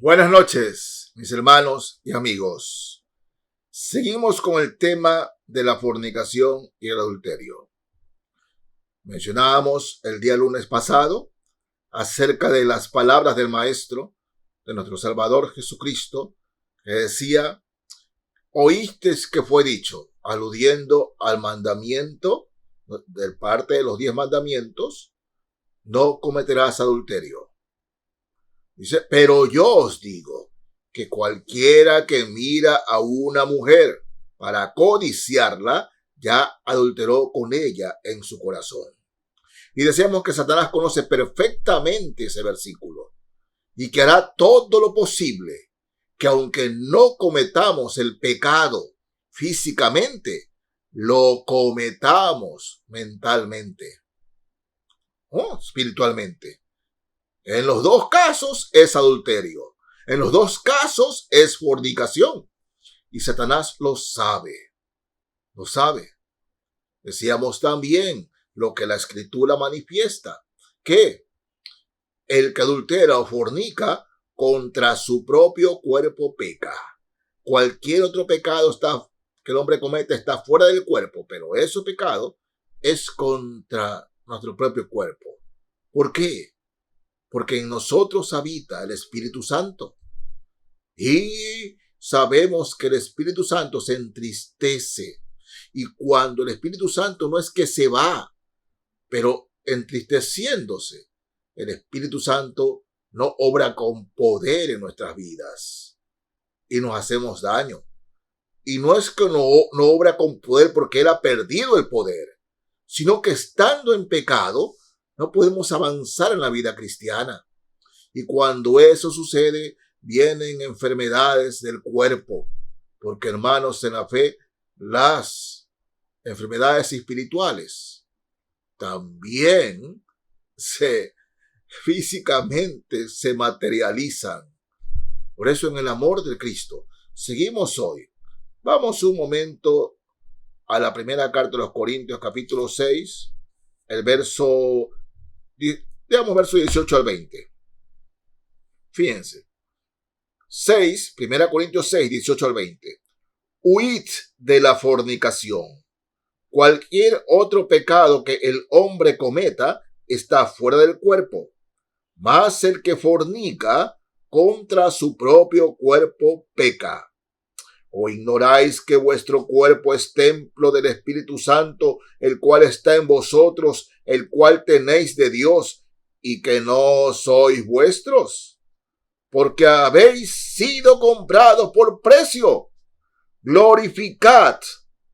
Buenas noches, mis hermanos y amigos. Seguimos con el tema de la fornicación y el adulterio. Mencionábamos el día lunes pasado acerca de las palabras del Maestro, de nuestro Salvador Jesucristo, que decía: oísteis que fue dicho, aludiendo al mandamiento, de parte de los 10 mandamientos, no cometerás adulterio. Dice, pero yo os digo que cualquiera que mira a una mujer para codiciarla, ya adulteró con ella en su corazón. Y decíamos que Satanás conoce perfectamente ese versículo y que hará todo lo posible que aunque no cometamos el pecado físicamente, lo cometamos mentalmente o espiritualmente. En los dos casos es adulterio. En los dos casos es fornicación. Y Satanás lo sabe. Lo sabe. Decíamos también lo que la Escritura manifiesta, que el que adultera o fornica contra su propio cuerpo peca. Cualquier otro pecado que el hombre comete está fuera del cuerpo, pero ese pecado es contra nuestro propio cuerpo. ¿Por qué? Porque en nosotros habita el Espíritu Santo. Y sabemos que el Espíritu Santo se entristece. Y cuando el Espíritu Santo no es que se va, pero entristeciéndose, el Espíritu Santo no obra con poder en nuestras vidas. Y nos hacemos daño. Y no es que no obra con poder porque Él ha perdido el poder, sino que estando en pecado, no podemos avanzar en la vida cristiana. Y cuando eso sucede, vienen enfermedades del cuerpo. Porque, hermanos, en la fe, las enfermedades espirituales también físicamente se materializan. Por eso, en el amor de Cristo, seguimos hoy. Vamos un momento a la primera carta de los Corintios, capítulo 6, el verso 18 al 20. Fíjense. 1 Corintios 6, 18 al 20. Huid de la fornicación. Cualquier otro pecado que el hombre cometa está fuera del cuerpo, mas el que fornica contra su propio cuerpo peca. ¿O ignoráis que vuestro cuerpo es templo del Espíritu Santo, el cual está en vosotros, el cual tenéis de Dios, y que no sois vuestros? Porque habéis sido comprados por precio. Glorificad,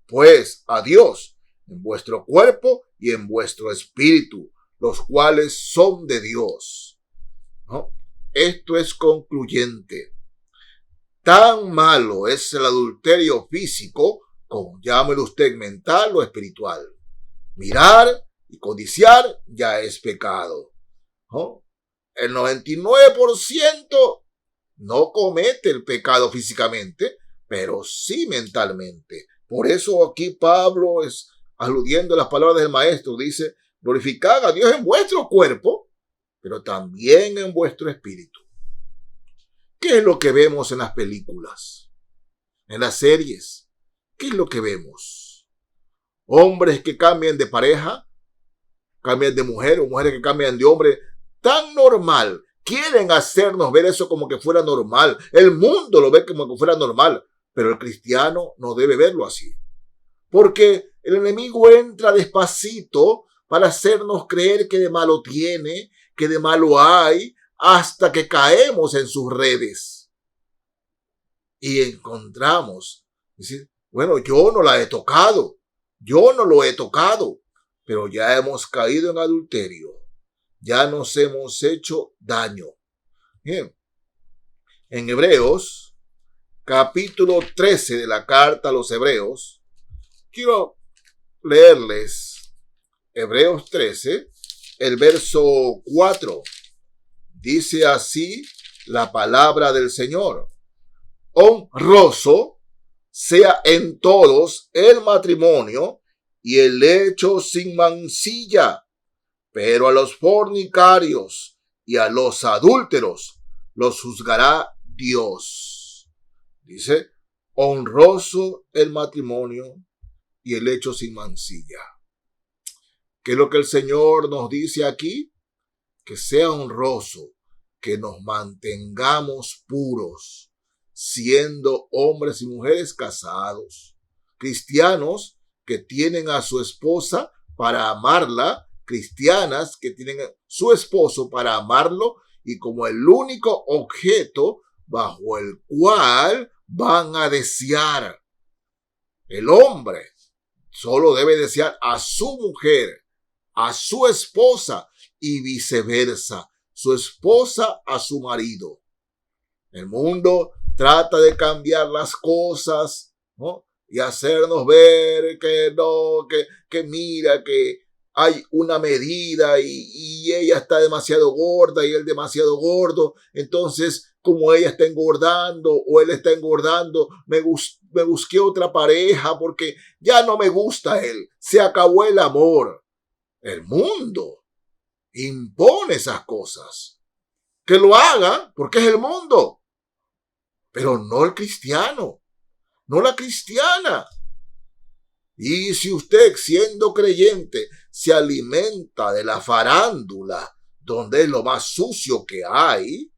pues, a Dios en vuestro cuerpo y en vuestro espíritu, los cuales son de Dios. ¿No? Esto es concluyente. Tan malo es el adulterio físico como llámelo usted mental o espiritual. Mirar y codiciar ya es pecado. ¿No? El 99% no comete el pecado físicamente, pero sí mentalmente. Por eso aquí Pablo, es aludiendo a las palabras del Maestro, dice: glorificad a Dios en vuestro cuerpo, pero también en vuestro espíritu. ¿Qué es lo que vemos en las películas? En las series. ¿Qué es lo que vemos? Hombres que cambian de pareja, cambian de mujer, o mujeres que cambian de hombre. Tan normal. Quieren hacernos ver eso como que fuera normal. El mundo lo ve como que fuera normal. Pero el cristiano no debe verlo así. Porque el enemigo entra despacito para hacernos creer que de malo tiene, que de malo hay, hasta que caemos en sus redes. Y encontramos, decir, bueno, yo no la he tocado, yo no lo he tocado, pero ya hemos caído en adulterio, ya nos hemos hecho daño. Bien. En Hebreos, capítulo 13 de la carta a los Hebreos, quiero leerles Hebreos 13, el verso 4. Dice así la palabra del Señor: honroso sea en todos el matrimonio y el lecho sin mancilla, pero a los fornicarios y a los adúlteros los juzgará Dios. Dice, honroso el matrimonio y el hecho sin mancilla. ¿Qué es lo que el Señor nos dice aquí? Que sea honroso, que nos mantengamos puros, siendo hombres y mujeres casados, cristianos que tienen a su esposa para amarla, cristianas que tienen a su esposo para amarlo y como el único objeto bajo el cual van a desear. El hombre solo debe desear a su mujer, a su esposa y viceversa, su esposa a su marido. El mundo trata de cambiar las cosas, ¿no? Y hacernos ver que no, que mira, que hay una medida y ella está demasiado gorda y él demasiado gordo. Entonces, como ella está engordando o él está engordando, me busqué otra pareja porque ya no me gusta él. Se acabó el amor. El mundo impone esas cosas. Que lo haga porque es el mundo. Pero no el cristiano. No la cristiana. Y si usted, siendo creyente, se alimenta de la farándula, donde es lo más sucio que hay,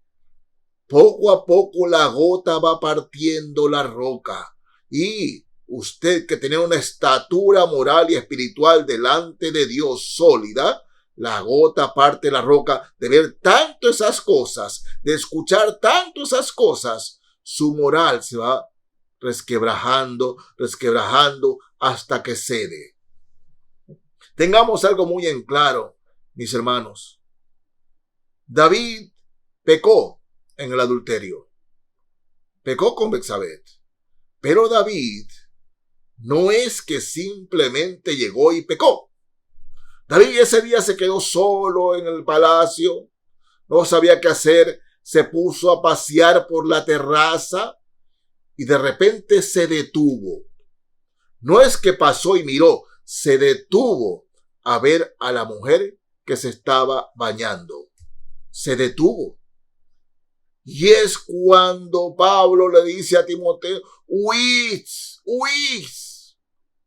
poco a poco la gota va partiendo la roca. Y usted, que tiene una estatura moral y espiritual delante de Dios sólida, la gota parte la roca de ver tanto esas cosas, de escuchar tanto esas cosas, su moral se va resquebrajando hasta que cede. Tengamos algo muy en claro, mis hermanos. David pecó en el adulterio. Pecó con Betsabé. Pero David no es que simplemente llegó y pecó. David ese día se quedó solo en el palacio, no sabía qué hacer, se puso a pasear por la terraza y de repente se detuvo. No es que pasó y miró, se detuvo a ver a la mujer que se estaba bañando. Se detuvo. Y es cuando Pablo le dice a Timoteo, huid,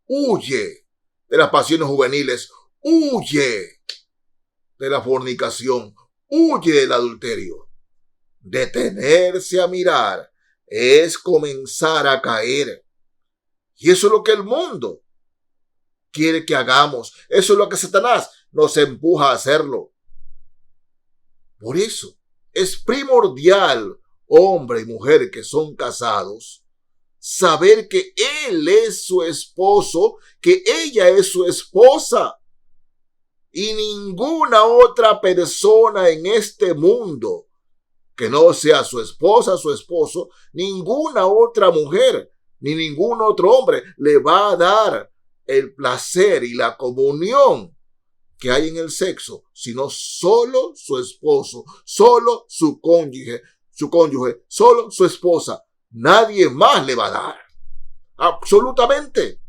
huye de las pasiones juveniles, huye de la fornicación, huye del adulterio. Detenerse a mirar es comenzar a caer. Y eso es lo que el mundo quiere que hagamos. Eso es lo que Satanás nos empuja a hacerlo. Por eso es primordial, hombre y mujer que son casados, saber que él es su esposo, que ella es su esposa. Y ninguna otra persona en este mundo que no sea su esposa, su esposo, ninguna otra mujer, ni ningún otro hombre le va a dar el placer y la comunión que hay en el sexo, sino solo su esposo, solo su cónyuge, solo su esposa. Nadie más le va a dar. Absolutamente.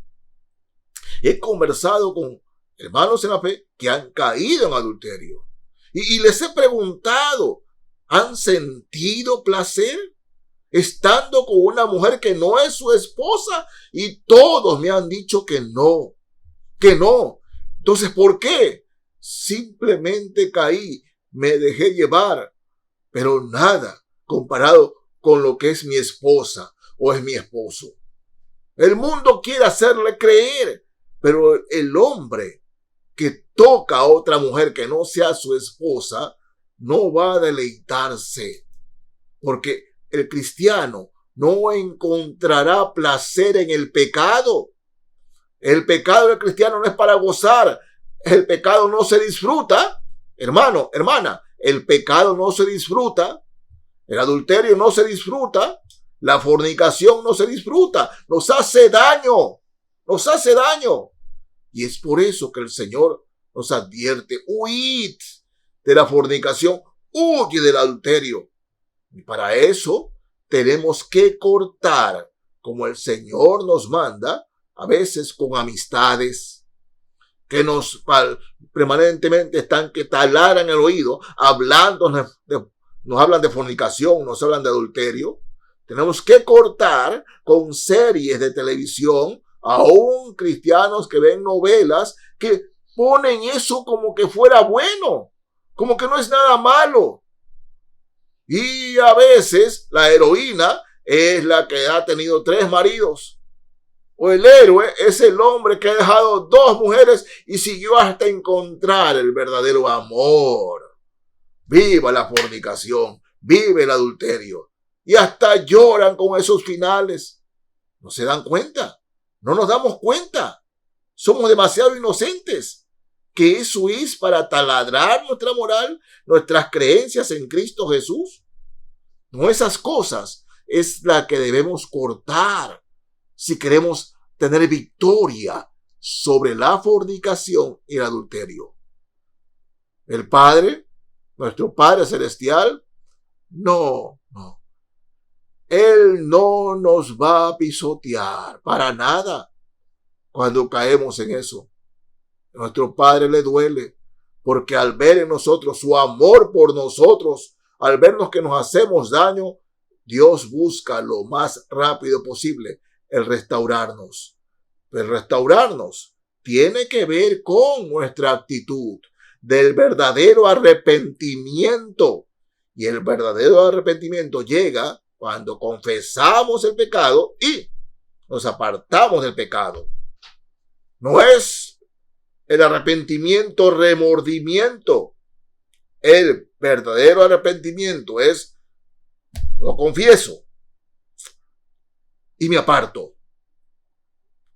He conversado con hermanos en la fe que han caído en adulterio. Y les he preguntado, ¿han sentido placer estando con una mujer que no es su esposa? Y todos me han dicho que no, que no. Entonces, ¿por qué? Simplemente caí, me dejé llevar, pero nada comparado con lo que es mi esposa o es mi esposo. El mundo quiere hacerle creer, pero el hombre que toca a otra mujer que no sea su esposa no va a deleitarse, porque el cristiano no encontrará placer en el pecado. El pecado del cristiano no es para gozar. El pecado no se disfruta. Hermano, hermana, el pecado no se disfruta. El adulterio no se disfruta. La fornicación no se disfruta. Nos hace daño. Nos hace daño. Y es por eso que el Señor nos advierte, huid de la fornicación, huye del adulterio. Y para eso tenemos que cortar, como el Señor nos manda, a veces con amistades que nos permanentemente están que taladran el oído, hablándonos nos hablan de fornicación, nos hablan de adulterio. Tenemos que cortar con series de televisión, aún cristianos que ven novelas, que ponen eso como que fuera bueno, como que no es nada malo. Y a veces la heroína es la que ha tenido 3 maridos. O el héroe es el hombre que ha dejado 2 mujeres y siguió hasta encontrar el verdadero amor. Viva la fornicación, vive el adulterio. Y hasta lloran con esos finales. ¿No se dan cuenta? No nos damos cuenta. Somos demasiado inocentes. Que eso es para taladrar nuestra moral, nuestras creencias en Cristo Jesús. No, esas cosas es la que debemos cortar si queremos tener victoria sobre la fornicación y el adulterio. El Padre, nuestro Padre Celestial, no. Él no nos va a pisotear para nada cuando caemos en eso. A nuestro Padre le duele porque al ver en nosotros su amor por nosotros, al vernos que nos hacemos daño, Dios busca lo más rápido posible el restaurarnos. El restaurarnos tiene que ver con nuestra actitud del verdadero arrepentimiento. Y el verdadero arrepentimiento llega cuando confesamos el pecado y nos apartamos del pecado. No es el arrepentimiento remordimiento. El verdadero arrepentimiento es: lo confieso y me aparto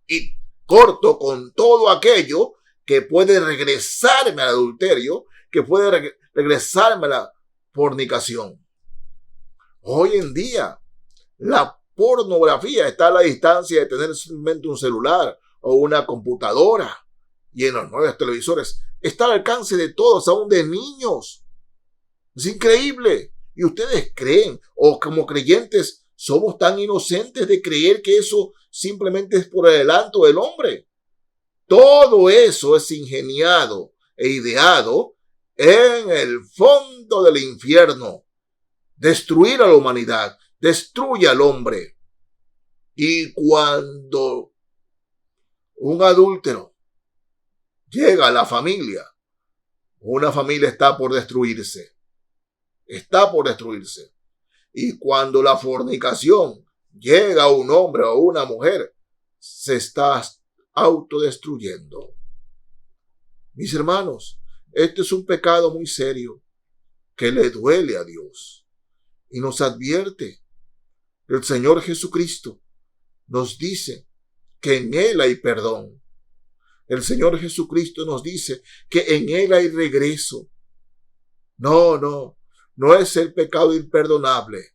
y corto con todo aquello que puede regresarme al adulterio, que puede regresarme a la fornicación. Hoy en día la pornografía está a la distancia de tener simplemente un celular o una computadora, y en los nuevos televisores está al alcance de todos, aún de niños. Es increíble. Y ustedes creen, o como creyentes somos tan inocentes de creer que eso simplemente es por adelanto del hombre. Todo eso es ingeniado e ideado en el fondo del infierno. Destruir a la humanidad, destruye al hombre. Y cuando un adúltero llega a la familia, una familia está por destruirse. Está por destruirse. Y cuando la fornicación llega a un hombre o a una mujer, se está autodestruyendo. Mis hermanos, este es un pecado muy serio que le duele a Dios y nos advierte. El Señor Jesucristo nos dice que en Él hay perdón. El Señor Jesucristo nos dice que en Él hay regreso. No es el pecado imperdonable,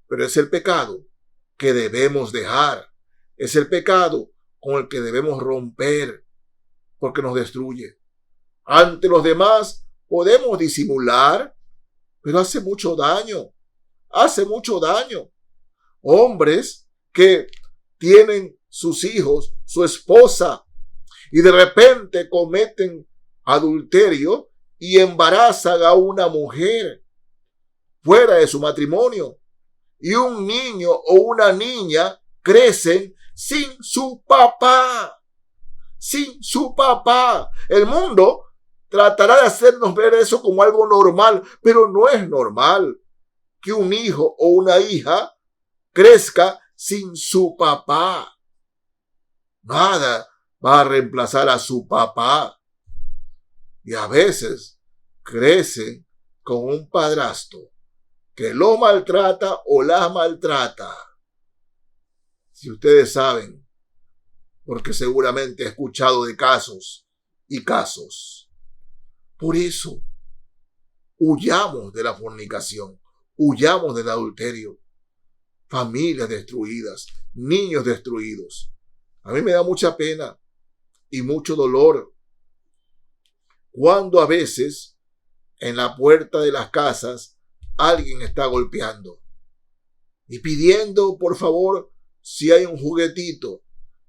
pero es el pecado que debemos dejar. Es el pecado con el que debemos romper, porque nos destruye. Ante los demás podemos disimular, pero hace mucho daño. Hace mucho daño. Hombres que tienen sus hijos, su esposa, y de repente cometen adulterio y embarazan a una mujer fuera de su matrimonio. Y un niño o una niña crecen sin su papá. Sin su papá. El mundo tratará de hacernos ver eso como algo normal, pero no es normal que un hijo o una hija crezca sin su papá. Nada va a reemplazar a su papá. Y a veces crecen con un padrastro que lo maltrata o la maltrata. Si ustedes saben, porque seguramente he escuchado de casos y casos. Por eso, huyamos de la fornicación, huyamos del adulterio. Familias destruidas, niños destruidos. A mí me da mucha pena y mucho dolor cuando a veces en la puerta de las casas alguien está golpeando y pidiendo, por favor, si hay un juguetito,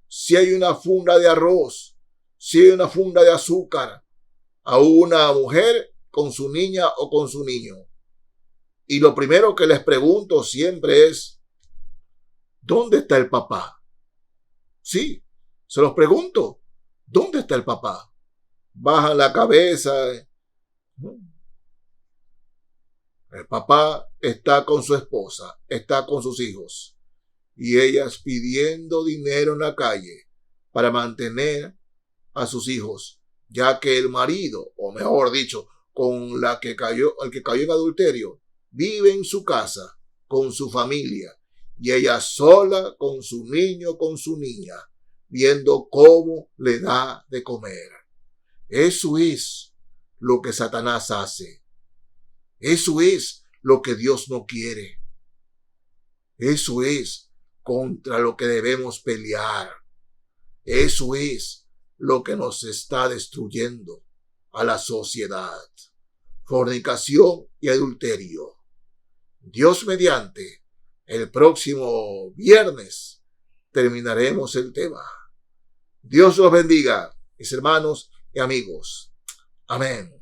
si hay una funda de arroz, si hay una funda de azúcar, a una mujer con su niña o con su niño. Y lo primero que les pregunto siempre es, ¿dónde está el papá? Sí, se los pregunto, ¿dónde está el papá? Bajan la cabeza. El papá está con su esposa, está con sus hijos, y ellas pidiendo dinero en la calle para mantener a sus hijos, ya que el marido, o mejor dicho, con la que cayó, el que cayó en adulterio, vive en su casa con su familia, y ella sola con su niño, con su niña, viendo cómo le da de comer. Eso es lo que Satanás hace. Eso es lo que Dios no quiere. Eso es contra lo que debemos pelear. Eso es lo que nos está destruyendo a la sociedad. Fornicación y adulterio. Dios mediante, el próximo viernes terminaremos el tema. Dios los bendiga, mis hermanos y amigos. Amén.